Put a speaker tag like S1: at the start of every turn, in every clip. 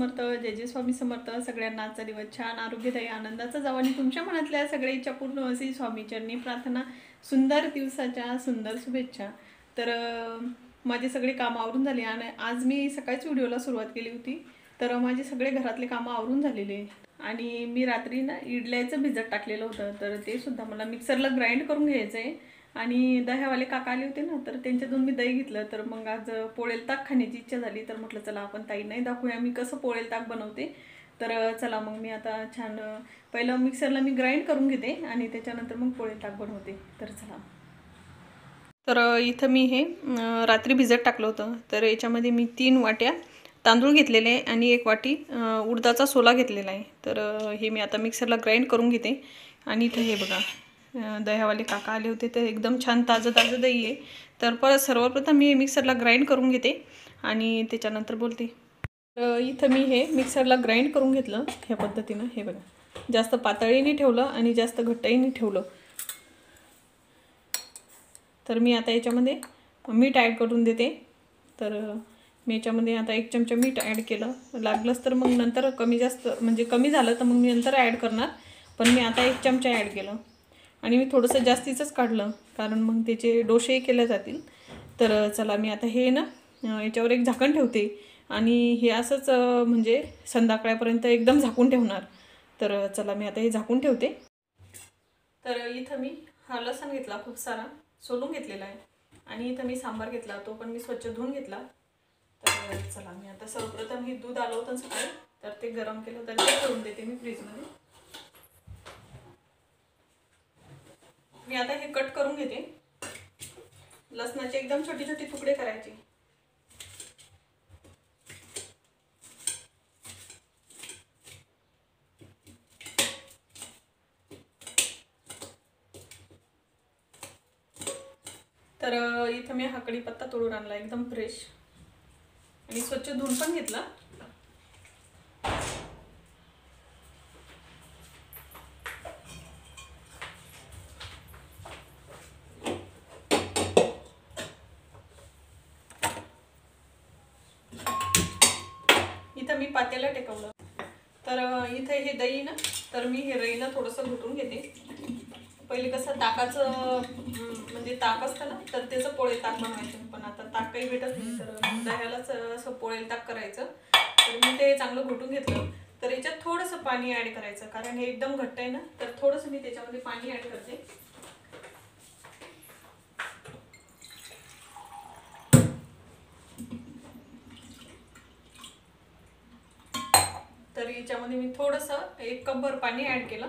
S1: समर्थ, जय जय स्वामी समर्थ. सगळ्यांना आजचा दिवस छान आरोग्यदायी आनंदाचा जावा आणि तुमच्या मनातल्या सगळ्या इच्छा पूर्ण अशी स्वामीचरणी प्रार्थना. सुंदर दिवसाच्या सुंदर शुभेच्छा. तर माझे सगळे कामं आवरून झाली आणि आज मी सकाळीच व्हिडिओला सुरुवात केली होती. तर माझे सगळे घरातले कामं आवरून झालेले आणि मी रात्री ना इडल्याचं भिजत टाकलेलं होतं. तर ते सुद्धा मला मिक्सरला ग्राइंड करून घ्यायचं आहे. आणि दह्यावाले काका आले होते ना, तर त्यांच्यातून मी दही घेतलं. तर मग आज पोळेल ताक खाण्याची इच्छा झाली. तर म्हटलं चला आपण ताईंनाही दाखवूया मी कसं पोळेल ताक बनवते. तर चला मग मी आता छान पहिलं मिक्सरला मी ग्राइंड करून घेते आणि त्याच्यानंतर मग पोळेल ताक बनवते. तर चला. तर इथं मी हे रात्री भिजत टाकलं होतं. तर याच्यामध्ये मी 3 वाट्या तांदूळ घेतलेले आहे आणि 1 वाटी उडदाचा सोला घेतलेला आहे. तर हे मी आता मिक्सरला ग्राइंड करून घेते. आणि इथं हे बघा दह्यावाले काका आले होते, तर एकदम छान ताजं ताजं दही आहे. तर सर्वप्रथम मी मिक्सरला ग्राइंड करून घेते आणि त्याच्यानंतर बोलते. तर इथं मी हे मिक्सरला ग्राइंड करून घेतलं ह्या पद्धतीनं. हे बघा, जास्त पातळही नाही ठेवलं आणि जास्त घट्टही नाही ठेवलं. तर मी आता याच्यामध्ये मीठ ॲड करून देते. तर मी याच्यामध्ये आता 1 चमचा मीठ ॲड केलं. लागलंच तर मग नंतर कमी जास्त म्हणजे कमी झालं तर मग मी नंतर ॲड करणार, पण मी आता 1 चमचा ॲड केलं. आणि मी थोडंसं जास्तीचंच काढलं कारण मग त्याचे डोसेही केले जातील. तर चला मी आता हे ना याच्यावर एक झाकण ठेवते आणि हे असंच म्हणजे संध्याकाळपर्यंत एकदम झाकून ठेवणार. तर चला मी आता हे झाकून ठेवते. तर इथं मी हा लसूण घेतला, खूप सारा सोलून घेतलेला आहे. आणि इथं मी सांबार घेतला, तो पण मी स्वच्छ धुवून घेतला. तर चला मी आता सर्वप्रथम हे दूध आलं होतं सकाळी, तर ते गरम केलं तर ते ठेवून देते मी फ्रीजमध्ये. मी आता हे कट करून घेते. लसणाचे एकदम छोटे छोटे तुकडे करायचे. तर इथं मी हा कढीपत्ता तोडून आणला एकदम फ्रेश आणि स्वच्छ धुवून पण घेतला. इथं मी पातेलं टेकवलं. तर इथे हे दही ना, तर मी हे रईनं थोडंसं घुटून घेते. पहिले कसं ताकाचं म्हणजे ताक असतं ना, तर त्याचं पोळेल ताक बनवायचं. पण आता ताक काही भेटत नाही, तर दह्यालाच असं पोळेल ताक करायचं. तर मी ते चांगलं घुटून घेतलं. तर याच्यात थोडंसं पाणी ॲड करायचं कारण हे एकदम घट्ट आहे ना, तर थोडंसं मी त्याच्यामध्ये पाणी ॲड करते. तर याच्यामध्ये मी थोडंसं 1 कपभर पाणी ॲड केलं.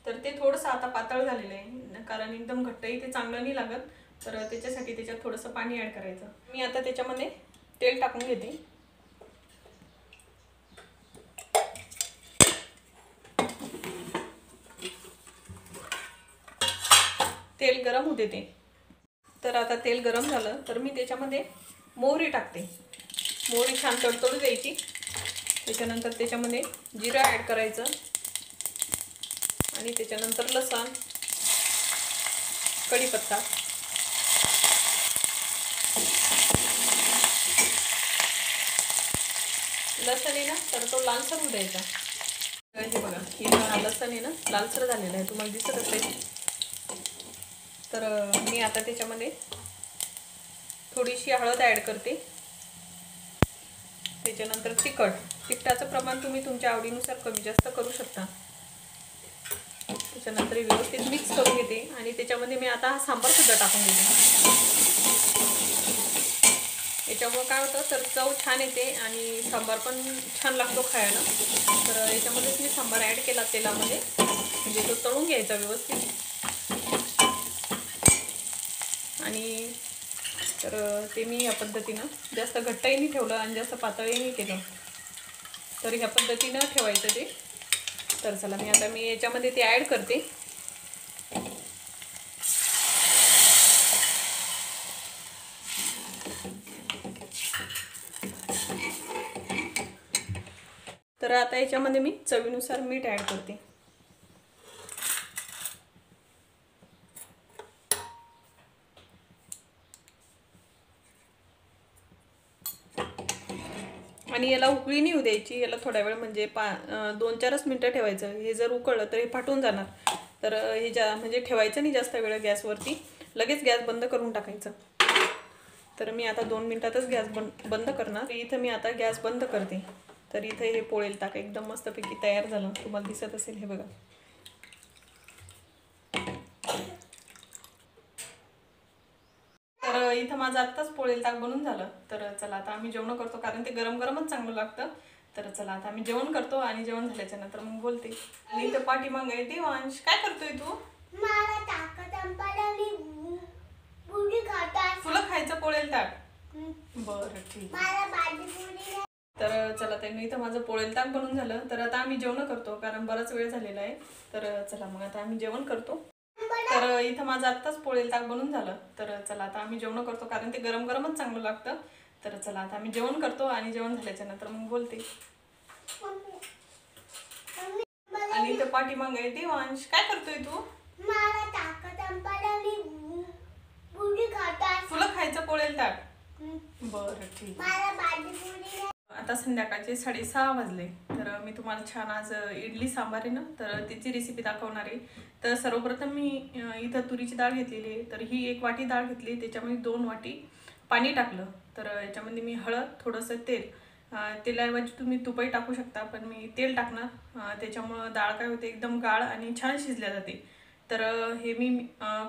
S1: तर ते थोडंसं आता पातळ झालेलं आहे कारण एकदम घट्टही ते चांगलं नाही लागत. तर त्याच्यासाठी त्याच्यात थोडंसं पाणी ॲड करायचं. मी आता त्याच्यामध्ये तेल टाकून घेते. तेल गरम होते ते. तर आता तेल गरम झालं तर मी त्याच्यामध्ये मोहरी टाकते. मोहरी छान तडतडू द्यायची. त्याच्यानंतर त्याच्यामध्ये जिरं ॲड करायचं आणि त्याच्यानंतर लसूण, कढीपत्ता. लसूण आहे ना, तर तो लालसर होऊ द्यायचा. हे बघा, हे लसूण आहे ना लालसर झालेलं आहे, तुम्हाला दिसत असेल. तर मी आता त्याच्यामध्ये थोडीशी हळद ॲड करते. त्याच्यानंतर तिखटाचं प्रमाण तुम्ही तुमच्या आवडीनुसार कमी जास्त करू शकता. त्याच्यानंतर व्यवस्थित मिक्स करून घेते आणि त्याच्यामध्ये मी आता हा सांबार सुद्धा टाकून देते. याच्यामुळे काय होतं तर चव छान येते आणि सांबार पण छान लागतो खायला. तर याच्यामध्येच मी सांबार ॲड केला तेलामध्ये, म्हणजे तो तळून घ्यायचा व्यवस्थित. आणि तर ते मी या पद्धतीनं जास्त घट्टही नाही ठेवलं आणि जास्त पातळही नाही केलं. तर ह्या पद्धतीनं ठेवायचं ते. तर चला मी याच्यामध्ये ते ॲड करते. तर आता याच्यामध्ये मी चवीनुसार मीठ ॲड करते. आणि आणि याला उकळी नाही येऊ द्यायची, याला थोड्या वेळ म्हणजे 2-4 मिनिटं ठेवायचं. हे जर उकळलं तर हे फाटून जाणार. तर हे म्हणजे ठेवायचं नाही जास्त वेळ गॅसवरती, लगेच गॅस बंद करून टाकायचं. तर मी आता 2 मिनिटातच गॅस बंद करणार. इथं मी आता गॅस बंद करते. तर इथं हे पोळेल ताक एकदम मस्तपैकी तयार झालं, तुम्हाला दिसत असेल हे बघा. तर इथं माझं आत्ताच पोळेल ताक बनून झालं. तर चला आता आम्ही जेवण करतो, कारण ते गरम गरमच चांगलं लागतं. तर चला आता आम्ही जेवण करतो आणि जेवण झाल्याच्या नंतर मग बोलते. आणि इथं पाठीमागं आहे देवांश. काय करतोय तू?
S2: मला ताकद अंबाला पुरी खातात.
S1: तुला खायचं पोळेल ताक? बरं ठीक.
S2: मला भाजी पुरी.
S1: तर चला त्यांनी इथं माझं पोळेल ताक बनून झालं. तर आता आम्ही जेवण करतो, कारण बराच वेळ झालेला आहे. तर चला मग आता आम्ही जेवण करतो. तर इथं माझं आत्ताच पोळेल ताक बनून झालं. तर चला आता आम्ही जेवण करतो, कारण ते गरम गरमच चांगलं लागतं. तर चला आता आम्ही जेवण करतो आणि जेवण झाल्याच्या नंतर मग बोलते. आणि इथं पाठीमागं आहे देवांश. काय करतोय तू?
S2: मला ताकद अंबाला पुरी खातात.
S1: तुला खायचं पोळेल ताक? बरं ठीक.
S2: मला भाजी पुरी.
S1: आता संध्याकाळचे 6:30 वाजले. तर मी तुम्हाला छान आज इडली सांबार आहे ना, तर त्याची रेसिपी दाखवणार आहे. तर सर्वप्रथम मी इथं तुरीची डाळ घेतलेली आहे. तर ही 1 वाटी डाळ घेतली, त्याच्यामध्ये 2 वाटी पाणी टाकलं. तर याच्यामध्ये मी हळद, थोडंसं तेल, तेलाऐवजी तुम्ही तुपही टाकू शकता, पण मी तेल टाकणार. त्याच्यामुळं डाळ काय होते एकदम गाळ आणि छान शिजल्या जाते. तर हे मी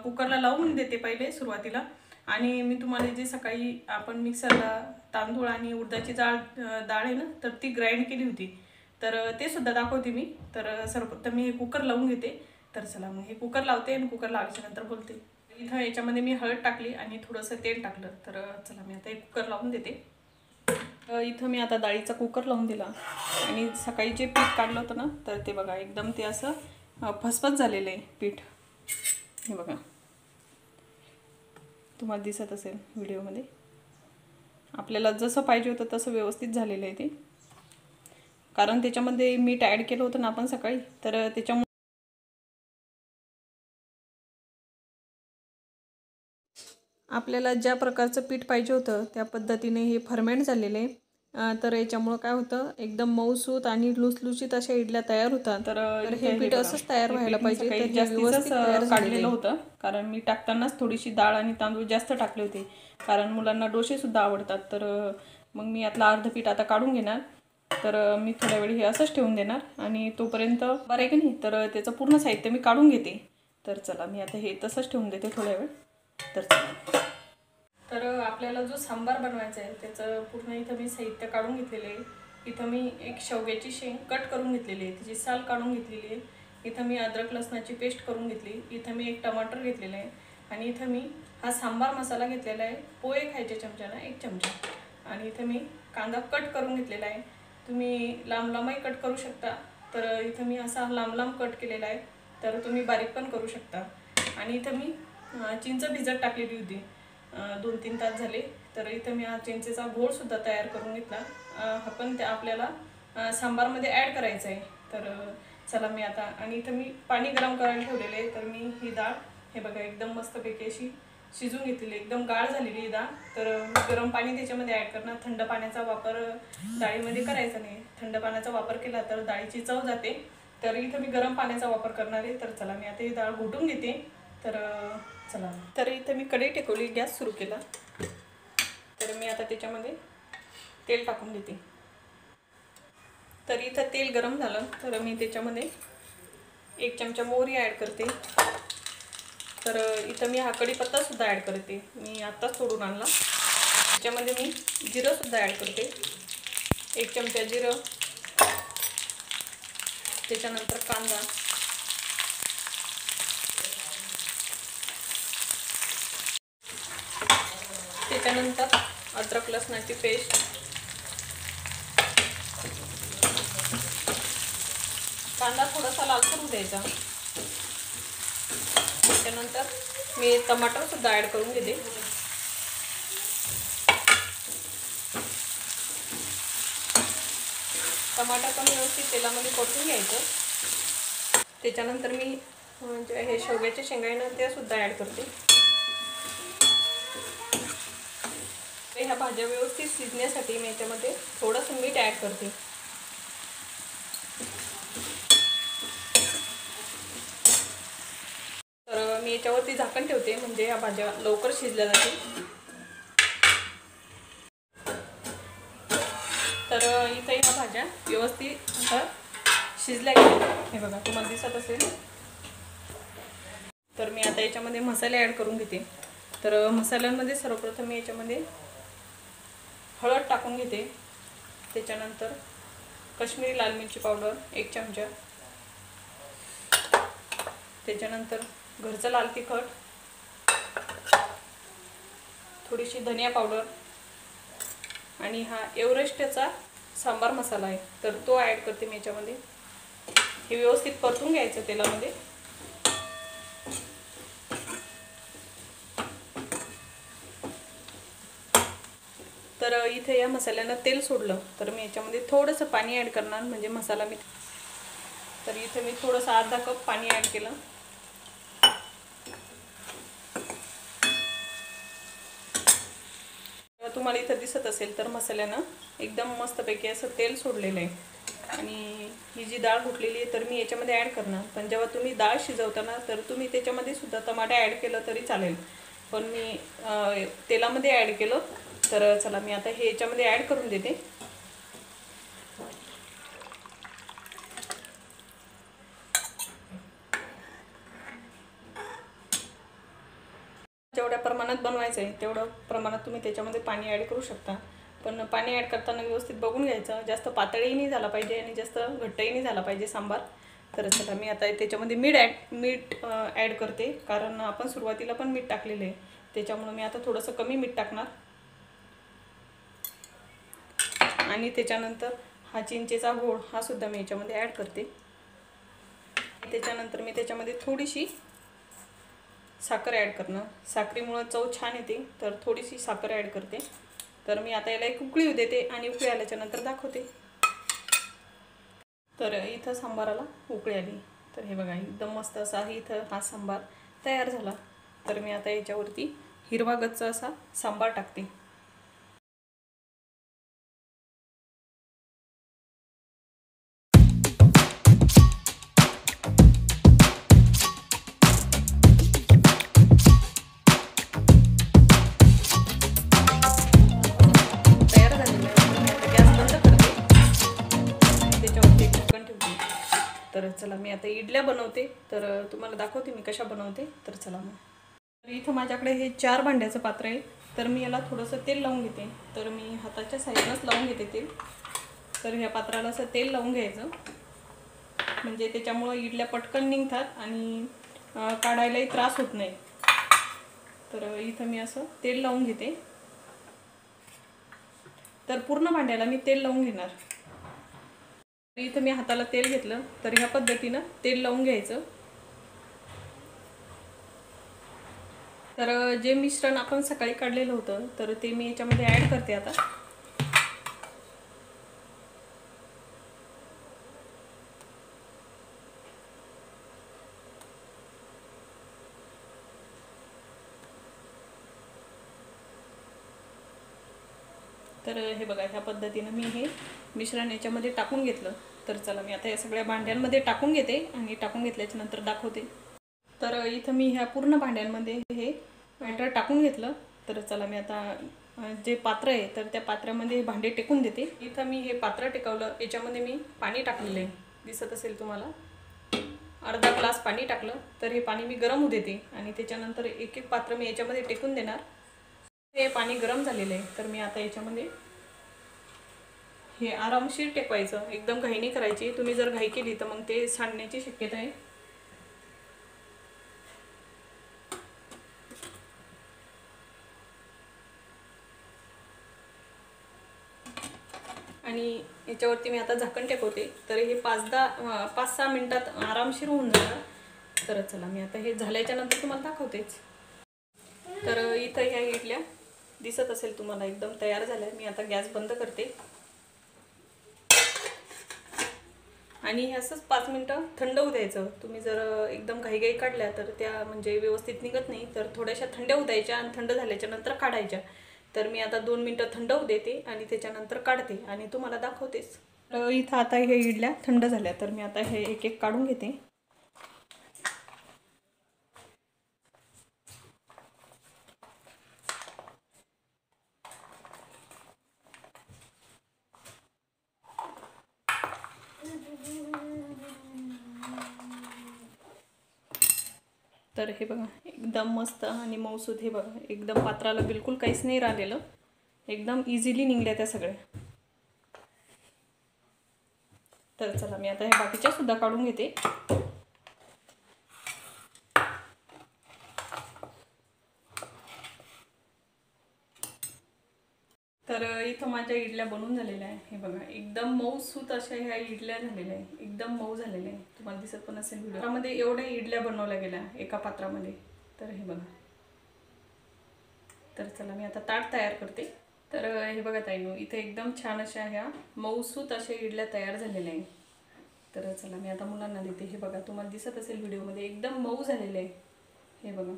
S1: कुकरला लावून देते पहिले सुरुवातीला. आणि मी तुम्हाला जे सकाळी आपण मिक्सरला तांदूळ आणि उडदाची डाळ आहे ना, तर ती ग्राइंड केली होती. तर ते सुद्धा दाखवते मी. तर सर्वप्रथम मी हे कुकर लावून घेते. तर चला मग हे कुकर लावते आणि कुकर लावायच्या नंतर बोलते. इथं याच्यामध्ये मी हळद टाकली आणि थोडंसं तेल टाकलं. तर चला मी आता हे कुकर लावून देते. इथं मी आता डाळीचा कुकर लावून दिला आणि सकाळी जे पीठ काढलं होतं ना, तर ते बघा एकदम ते असं फसफस झालेलं आहे पीठ. हे बघा, तुम्हाला दिसत असेल व्हिडिओमध्ये. आपल्याला जसं पाहिजे होतं तसं व्यवस्थित झालेलं आहे ते, कारण त्याच्यामध्ये मीठ ॲड केलं होतं ना आपण सकाळी. तर त्याच्यामुळे आपल्याला ज्या प्रकारचं पीठ पाहिजे होतं त्या पद्धतीने हे फर्मेंट झालेलं आहे. तर याच्यामुळं काय होतं, एकदम मऊसूत आणि लुसलुशीत अशा इडल्या तयार होतात. तर हे पीठ असंच तयार व्हायला पाहिजे. तर जास्तीच काढलेलं होतं, कारण मी टाकतानाच थोडीशी डाळ आणि तांदूळ जास्त टाकले होते, कारण मुलांना डोसेसुद्धा आवडतात. तर मग मी यातलं अर्ध पीठ आता काढून घेणार. तर मी थोड्या वेळ हे असंच ठेवून देणार आणि तोपर्यंत बरं आहे की नाही, तर त्याचं पूर्ण साहित्य मी काढून घेते. तर चला मी आता हे तसंच ठेवून देते थोड्या वेळ. तर आपल्याला जो सांबार बनवायचा आहे त्याचं पूर्ण इथं मी साहित्य काढून घेतलेलं आहे. इथं मी एक शेवग्याची शेंग कट करून घेतलेली आहे, तिची साल काढून घेतलेली आहे. इथं मी अद्रक लसणाची पेस्ट करून घेतली. इथं मी 1 टमाटर घेतलेलं आहे आणि इथं मी हा सांबार मसाला घेतलेला आहे, पोहे खायच्या चमच्यानं 1 चमचा. आणि इथं मी कांदा कट करून घेतलेला आहे. तुम्ही लांब लांबही कट करू शकता. तर इथं मी असा लांब लांब कट केलेला आहे, तर तुम्ही बारीक पण करू शकता. आणि इथं मी चिंच भिजत टाकलेली होती, 2-3 तास झाले. तर इथं मी हा चिंचेचा घोळसुद्धा तयार करून घेतला. हा पण त्या आपल्याला सांबारमध्ये ॲड करायचा आहे. तर चला मी आता, आणि इथं मी पाणी गरम करायला ठेवलेलं आहे. तर मी ही डाळ हे बघा एकदम मस्तपैकी अशी शिजून घेतलेली, एकदम गाळ झालेली ही डाळ. तर गरम पाणी त्याच्यामध्ये ॲड करणार. थंड पाण्याचा वापर डाळीमध्ये करायचा नाही. थंड पाण्याचा वापर केला तर डाळीची चव जाते. तर इथं मी गरम पाण्याचा वापर करणार आहे. तर चला मी आता ही डाळ घोटून घेते. तर चला, तर इथं मी कढई टेकवली, गॅस सुरू केला. तर मी आता त्याच्यामध्ये तेल टाकून देते. तर इथं तेल गरम झालं तर मी त्याच्यामध्ये 1 चमचा मोहरी ॲड करते. तर इथं मी हा कढीपत्तासुद्धा ॲड करते, मी आत्ताच तोडून आणला. त्याच्यामध्ये मी जिरंसुद्धा ॲड करते, 1 चमचा जिरं. त्याच्यानंतर कांदा, त्याच्यानंतर अद्रक लसणाची पेस्ट, कांदा थोडासा लालसर होऊ द्यायचा. त्याच्यानंतर मी टमाटरसुद्धा ॲड करून घेते. टमाटर पण व्यवस्थित तेलामध्ये परतून घ्यायचं. त्याच्यानंतर मी जे हे शेवग्याचे शेंगा आहे ना ते सुद्धा ॲड करते. ह्या भाज्या व्यवस्थित शिजण्यासाठी मी याच्यामध्ये थोडंसं मीठ ॲड करते. तर मी याच्यावरती झाकण ठेवते, म्हणजे ह्या भाज्या लवकर शिजल्या जातील. तर इथं ह्या भाज्या व्यवस्थित आता शिजल्या गेल्या. हे बघा, तुम्हाला दिसत असेल. तर मी आता याच्यामध्ये मसाले ॲड करून घेते. तर मसाल्यांमध्ये सर्वप्रथम मी याच्यामध्ये हळद टाकून घेते. त्याच्यानंतर काश्मीरी लाल मिरची पावडर 1 चमचा. त्याच्यानंतर घरचं लाल तिखट, थोडीशी धनिया पावडर आणि हा एव्हरेस्टचा सांबार मसाला आहे, तर तो ॲड करते मी याच्यामध्ये. हे व्यवस्थित परतून घ्यायचं तेलामध्ये. तर इथे या मसाल्यानं तेल सोडलं तर मी याच्यामध्ये थोडंसं पाणी ॲड करणार, म्हणजे मसाला मी. तर इथे मी थोडंसं अर्धा कप पाणी ॲड केलं. तुम्हाला इथं दिसत असेल तर मसाल्यानं एकदम मस्तपैकी असं तेल सोडलेलं आहे. आणि ही जी डाळ घुटलेली आहे तर मी याच्यामध्ये ॲड करणार. पण जेव्हा तुम्ही डाळ शिजवताना तर तुम्ही त्याच्यामध्ये सुद्धा टमाटे ॲड केलं तरी चालेल, पण मी तेलामध्ये ॲड केलं. तर चला मी आता हे याच्यामध्ये ॲड करून देते. जेवढ्या प्रमाणात बनवायचं आहे तेवढं प्रमाणात तुम्ही त्याच्यामध्ये पाणी ॲड करू शकता. पण पाणी ॲड करताना व्यवस्थित बघून घ्यायचं, जास्त पातळही नाही झाला पाहिजे आणि जास्त घट्टही नाही झाला पाहिजे सांबार. तर चला मी आता त्याच्यामध्ये मीठ ॲड करते, कारण आपण सुरुवातीला पण मीठ टाकलेलं आहे, त्याच्यामुळे मी आता थोडंसं कमी मीठ टाकणार. आणि त्याच्यानंतर हा चिंचेचा गोळ हा सुद्धा मी याच्यामध्ये ॲड करते. त्याच्यानंतर मी त्याच्यामध्ये थोडीशी साखर ॲड करणार. साखरेमुळे चव छान येते, तर थोडीशी साखर ॲड करते. तर मी आता याला एक उकळी येऊ देते आणि उकळी आल्याच्या नंतर दाखवते. तर इथं सांबाराला उकळी आली. तर हे बघा, एकदम मस्त असा इथं हा सांबार तयार झाला. तर मी आता याच्यावरती हिरवा गच्च असा सांबार टाकते. तर चला मी आता इडल्या बनवते, तर तुम्हाला दाखवते मी कशा बनवते. तर चला मग. तर इथं माझ्याकडे हे 4 भांड्याचं पात्र आहे. तर मी याला थोडंसं तेल लावून घेते. तर मी हाताच्या साईडनंच लावून घेते तेल. तर ह्या पात्राला असं तेल लावून घ्यायचं, म्हणजे त्याच्यामुळं इडल्या पटकन निघतात आणि काढायलाही त्रास होत नाही. तर इथं मी असं तेल लावून घेते. तर पूर्ण भांड्याला मी तेल लावून घेणार. इथं मी हाताला तेल घेतलं, तर ह्या पद्धतीनं तेल लावून घ्यायचं. तर जे मिश्रण आपण सकाळी काढलेलं होतं तर ते मी याच्यामध्ये ॲड करते आता. तर हे बघा, ह्या पद्धतीनं मी हे मिश्रण याच्यामध्ये टाकून घेतलं. तर चला मी आता या सगळ्या भांड्यांमध्ये टाकून घेते आणि टाकून घेतल्याच्या नंतर दाखवते. तर इथं मी ह्या पूर्ण भांड्यांमध्ये हे बॅटर टाकून घेतलं. तर चला मी आता जे पात्र आहे तर त्या पात्रामध्ये भांडे टेकून देते. इथं मी हे पात्र टेकवलं, याच्यामध्ये मी पाणी टाकलेलं आहे, दिसत असेल तुम्हाला. अर्धा ग्लास पाणी टाकलं. तर हे पाणी मी गरम होऊ देते आणि त्याच्यानंतर एक एक पात्र मी याच्यामध्ये टेकून देणार. हे पाणी गरम झालेलं आहे. तर मी आता याच्यामध्ये हे आरामशीर टेकवायचं, एकदम घाई नाही करायची. तुम्ही जर घाई केली तर मग ते सांडण्याची शक्यता आहे. आणि याच्यावरती मी आता झाकण टेकवते. तर हे 5-6 मिनिटात आरामशीर होऊन जाणार. तर चला मी आता हे झाल्याच्या नंतर तुम्हाला दाखवतेच. तर इथं ह्या इडल्या दिसत असेल तुम्हाला एकदम तयार झाल्या. मी आता गॅस बंद करते आणि हे असंच 5 मिनिटं थंड होऊ द्यायचं. तुम्ही जर एकदम घाईघाई काढल्या तर त्या म्हणजे व्यवस्थित निघत नाही. तर थोड्याशा थंड होऊ द्यायच्या आणि थंड झाल्याच्या नंतर काढायच्या. तर मी आता 2 मिनटं थंड होऊ देते आणि त्याच्यानंतर काढते आणि तुम्हाला दाखवतेच. तर इथं आता हे इडल्या थंड झाल्या, तर मी आता हे एक एक काढून घेते. तर हे बघा एकदम मस्त आणि मऊसूत, हे बघा एकदम पात्राला बिलकुल काहीच नाही राहिलेलं, एकदम इझिली निघल्या त्या सगळ्या. तर चला मी आता हे बाकीच्या सुद्धा काढून घेते. तर इथं माझ्या इडल्या बनवून झालेल्या आहे. हे बघा एकदम मऊसूत अशा ह्या इडल्या झालेल्या आहे, एकदम मऊ झालेल्या आहे. तुम्हाला दिसत पण असेल व्हिडिओमध्ये एवढ्या इडल्या बनवल्या गेल्या एका पात्रामध्ये. तर हे बघा. तर चला मी आता ताट तयार करते. तर हे बघा ताईनो, इथे एकदम छान अशा ह्या मऊसूत अशा इडल्या तयार झालेल्या आहे. तर चला मी आता मुलांना देते. हे बघा तुम्हाला दिसत असेल व्हिडिओमध्ये एकदम मऊ झालेले आहे. हे बघा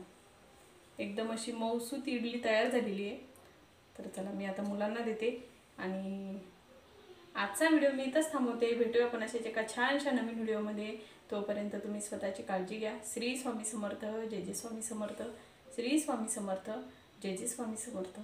S1: एकदम अशी मऊसूत इडली तयार झालेली आहे. तर चला मी आता मुलांना देते आणि आजचा व्हिडिओ मी इथंच थांबवते. भेटूया आपण अशाच एका छानशा नवीन व्हिडिओमध्ये. तोपर्यंत तुम्ही स्वतःची काळजी घ्या. श्री स्वामी समर्थ, जय जय स्वामी समर्थ. श्री स्वामी समर्थ, जय जय स्वामी समर्थ.